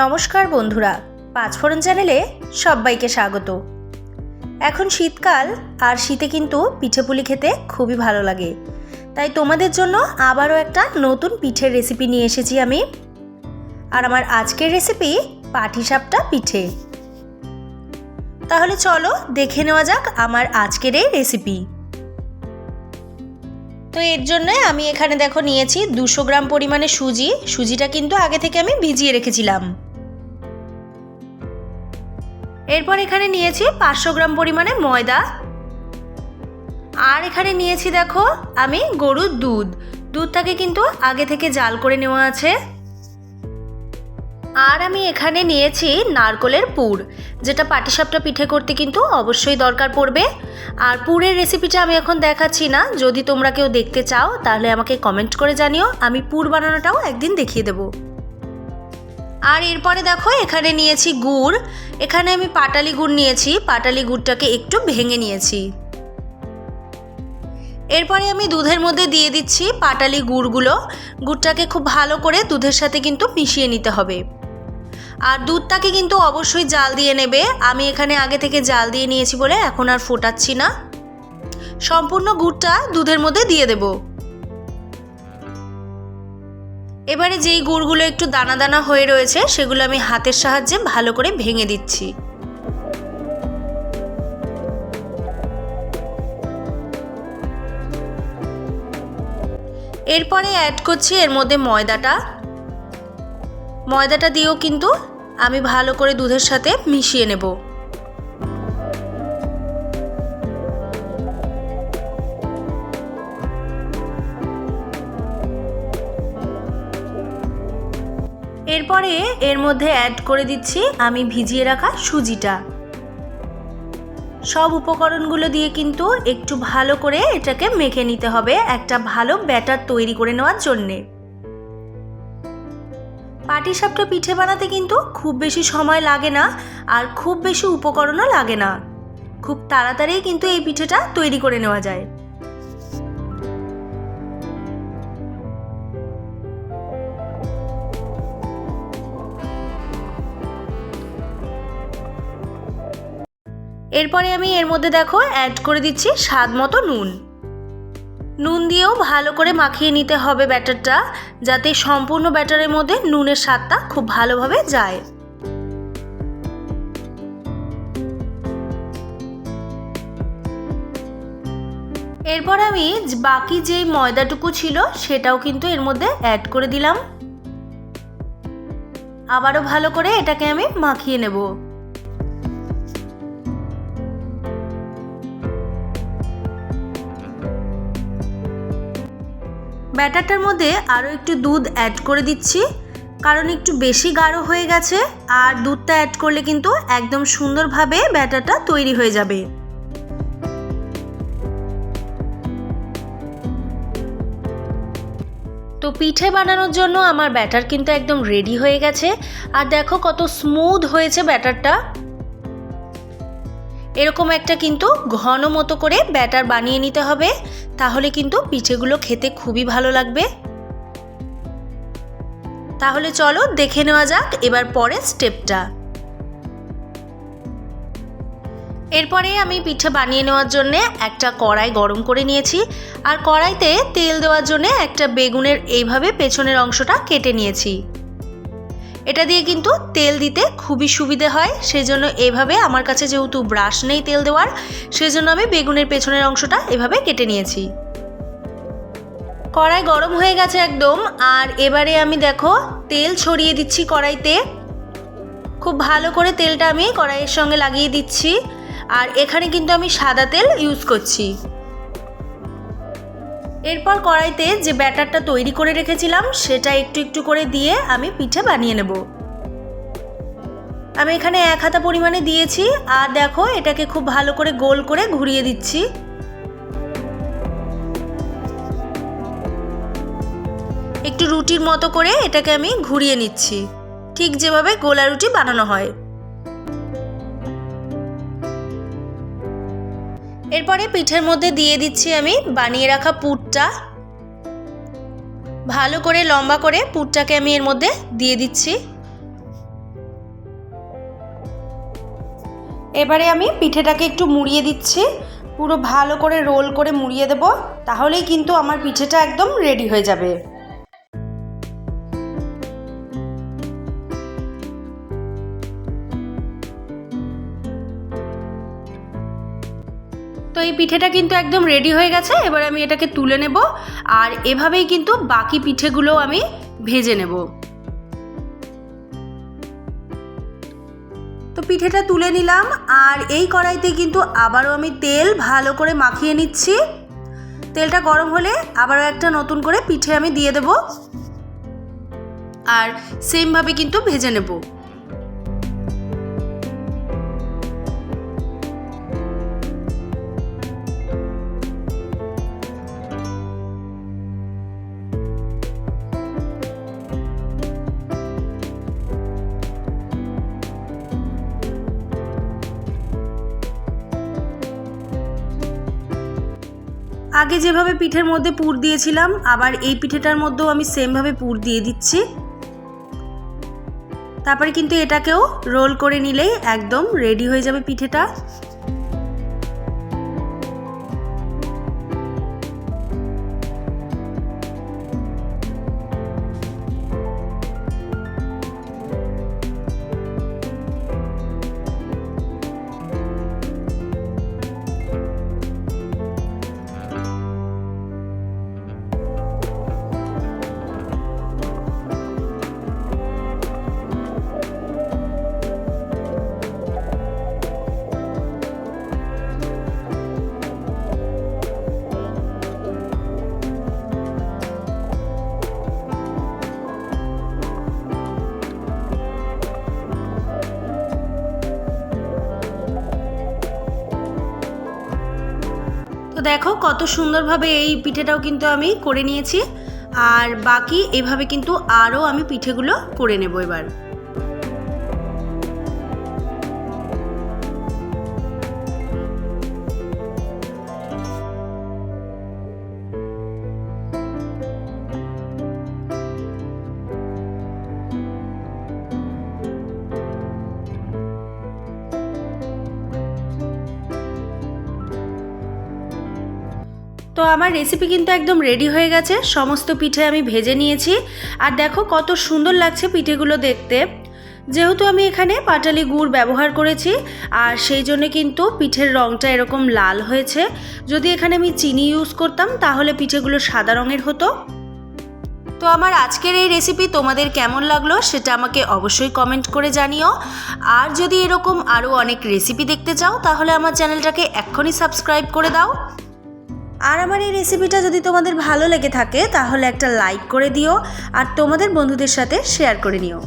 নমস্কার বন্ধুরা, পাঁচফোড়ন চ্যানেলে সবাইকে স্বাগত। এখন শীতকাল, আর শীতে কিন্তু পিঠেপুলি খেতে খুবই ভালো লাগে। তাই তোমাদের জন্য আবারও একটা নতুন পিঠের রেসিপি নিয়ে এসেছি আমি। আর আমার আজকের রেসিপি পাটিসাপটা পিঠে। তাহলে চলো দেখে নেওয়া যাক আমার আজকের এই রেসিপি। তো এর জন্য আমি এখানে দেখো নিয়েছি 200 গ্রাম পরিমাণে সুজিটা কিন্তু আগে থেকে আমি ভিজিয়ে রেখেছিলাম। এরপর এখানে নিয়েছি 500 গ্রাম পরিমাণে ময়দা। আর এখানে নিয়েছি দেখো আমি গরুর দুধটাকে কিন্তু আগে থেকে জাল করে নেওয়া আছে। আর আমি এখানে নিয়েছি নারকেলের পুর, যেটা পাটিসাপটা পিঠে করতে কিন্তু অবশ্যই দরকার পড়বে। আর পুরের রেসিপিটা আমি এখন দেখাচ্ছি না, যদি তোমরা কেউ দেখতে চাও তাহলে আমাকে কমেন্ট করে জানিও, আমি পুর বানানোটাও একদিন দেখিয়ে দেবো। আর এরপরে দেখো এখানে নিয়েছি গুড়। এখানে আমি পাটালি গুড় নিয়েছি, পাটালি গুড়টাকে একটু ভেঙে নিয়েছি। এরপরে আমি দুধের মধ্যে দিয়ে দিচ্ছি পাটালি গুড়টাকে খুব ভালো করে দুধের সাথে কিন্তু মিশিয়ে নিতে হবে। আর দুধটাকে কিন্তু অবশ্যই জাল দিয়ে নেবে। আমি এখানে আগে থেকে জাল দিয়ে নিয়েছি বলে এখন আর ফোটাচ্ছি না, সম্পূর্ণ গুড়টা দুধের মধ্যে দিয়ে দেব। এবারে যেই গুড়গুলো একটু দানা দানা হয়ে রয়েছে সেগুলো আমি হাতের সাহায্যে ভালো করে ভেঙে দিচ্ছি। এরপরে অ্যাড করছি এর মধ্যে ময়দাটা দিয়েও কিন্তু আমি ভালো করে দুধের সাথে মিশিয়ে নেব। এরপরে এর মধ্যে অ্যাড করে দিচ্ছি আমি ভিজিয়ে রাখা সুজিটা। সব উপকরণগুলো দিয়ে কিন্তু একটু ভালো করে এটাকে মেখে নিতে হবে একটা ভালো ব্যাটার তৈরি করে নেওয়ার জন্যে। পাটিসাপটা পিঠে বানাতে কিন্তু খুব বেশি সময় লাগে না, আর খুব বেশি উপকরণও লাগে না। খুব তাড়াতাড়ি কিন্তু এই পিঠেটা তৈরি করে নেওয়া যায়। এরপরে আমি এর মধ্যে দেখো অ্যাড করে দিচ্ছি স্বাদ মতো নুন দিয়েও ভালো করে মাখিয়ে নিতে হবে ব্যাটারটা, যাতে সম্পূর্ণ ব্যাটারের মধ্যে নুনের স্বাদটা খুব ভালোভাবে যায়। এরপর আমি বাকি যে ময়দাটুকু ছিল সেটাও কিন্তু এর মধ্যে অ্যাড করে দিলাম। আবারও ভালো করে এটাকে আমি মাখিয়ে নেব। ব্যাটারটার মধ্যে আরও একটু দুধ অ্যাড করে দিচ্ছি, কারণ একটু বেশি গাঢ় হয়ে গেছে। আর দুধটা অ্যাড করলে কিন্তু একদম সুন্দরভাবে ব্যাটারটা তৈরি হয়ে যাবে। তো পিঠে বানানোর জন্য আমার ব্যাটার কিন্তু একদম রেডি হয়ে গেছে। আর দেখো কত স্মুথ হয়েছে ব্যাটারটা। এরকম একটা কিন্তু ঘন মতো করে ব্যাটার বানিয়ে নিতে হবে, তাহলে কিন্তু পিঠেগুলো খেতে খুবই ভালো লাগবে। তাহলে চলো দেখে নেওয়া যাক এবার পরের স্টেপটা। এরপরে আমি পিঠে বানিয়ে নেওয়ার জন্য একটা কড়াই গরম করে নিয়েছি। আর কড়াইতে তেল দেওয়ার জন্য একটা বেগুনের এইভাবে পেছনের অংশটা কেটে নিয়েছি। এটা দিয়ে কিন্তু তেল দিতে খুবই সুবিধে হয়, সেজন্য এইভাবে, আমার কাছে যেহেতু ব্রাশ নেই তেল দেওয়ার, সেজন্য আমি বেগুনের পেছনের অংশটা এভাবে কেটে নিয়েছি। কড়াই গরম হয়ে গেছে একদম। আর এবারে আমি দেখো তেল ছড়িয়ে দিচ্ছি কড়াইতে। খুব ভালো করে তেলটা আমি কড়াইয়ের সঙ্গে লাগিয়ে দিচ্ছি। আর এখানে কিন্তু আমি সাদা তেল ইউজ করছি। এরপর কড়াইতে যে ব্যাটারটা তৈরি করে রেখেছিলাম সেটা একটু একটু করে দিয়ে আমি পিঠে বানিয়ে নেব। আমি এখানে 1 হাতা পরিমাণে দিয়েছি। আর দেখো এটাকে খুব ভালো করে গোল করে ঘুরিয়ে দিচ্ছি। একটু রুটির মতো করে এটাকে আমি ঘুরিয়ে নিচ্ছি, ঠিক যেভাবে গোলা রুটি বানানো হয়। এরপরে পিঠের মধ্যে দিয়ে দিচ্ছি আমি বানিয়ে রাখা পুরটা। ভালো করে লম্বা করে পুরটাকে আমি এর মধ্যে দিয়ে দিচ্ছি। এবারে আমি পিঠেটাকে একটু মুড়িয়ে দিচ্ছি, পুরো ভালো করে রোল করে মুড়িয়ে দেব, তাহলেই কিন্তু আমার পিঠেটা একদম রেডি হয়ে যাবে। তো এই পিঠেটা কিন্তু একদম রেডি হয়ে গেছে। এবার আমি এটাকে তুলে নেব, আর এভাবেই কিন্তু বাকি পিঠেগুলো আমি ভেজে নেব। তো পিঠেটা তুলে নিলাম, আর এই কড়াইতে কিন্তু আবারও আমি তেল ভালো করে মাখিয়ে নিচ্ছি। তেলটা গরম হলে আবারও একটা নতুন করে পিঠে আমি দিয়ে দেব, আর সেমভাবে কিন্তু ভেজে নেব। আগে যেভাবে পিঠের মধ্যে পুর দিয়েছিলাম, আবার এই পিঠেটার মধ্যেও আমি সেমভাবে পুর দিয়ে দিচ্ছি। তারপরে কিন্তু এটাকেও রোল করে নিলেই একদম রেডি হয়ে যাবে পিঠেটা। তো দেখো কত সুন্দরভাবে এই পিঠেটাও কিন্তু আমি করে নিয়েছি, আর বাকি এভাবে কিন্তু আরও আমি পিঠেগুলো করে নেব এবার। তো আমার রেসিপি কিন্তু একদম রেডি হয়ে গেছে, সমস্ত পিঠে আমি ভেজে নিয়েছি। আর দেখো কত সুন্দর লাগছে পিঠেগুলো দেখতে। যেহেতু আমি এখানে পাটালি গুড় ব্যবহার করেছি, আর সেই জন্য কিন্তু পিঠের রঙটা এরকম লাল হয়েছে। যদি এখানে আমি চিনি ইউজ করতাম তাহলে পিঠেগুলো সাদা রঙের হতো। তো আমার আজকের এই রেসিপি তোমাদের কেমন লাগলো সেটা আমাকে অবশ্যই কমেন্ট করে জানিও। আর যদি এরকম আরও অনেক রেসিপি দেখতে চাও তাহলে আমার চ্যানেলটাকে এক্ষুনি সাবস্ক্রাইব করে দাও। আর আমার এই রেসিপিটা যদি তোমাদের ভালো লেগে থাকে তাহলে একটা লাইক করে দিও, আর তোমাদের বন্ধুদের সাথে শেয়ার করে নিও।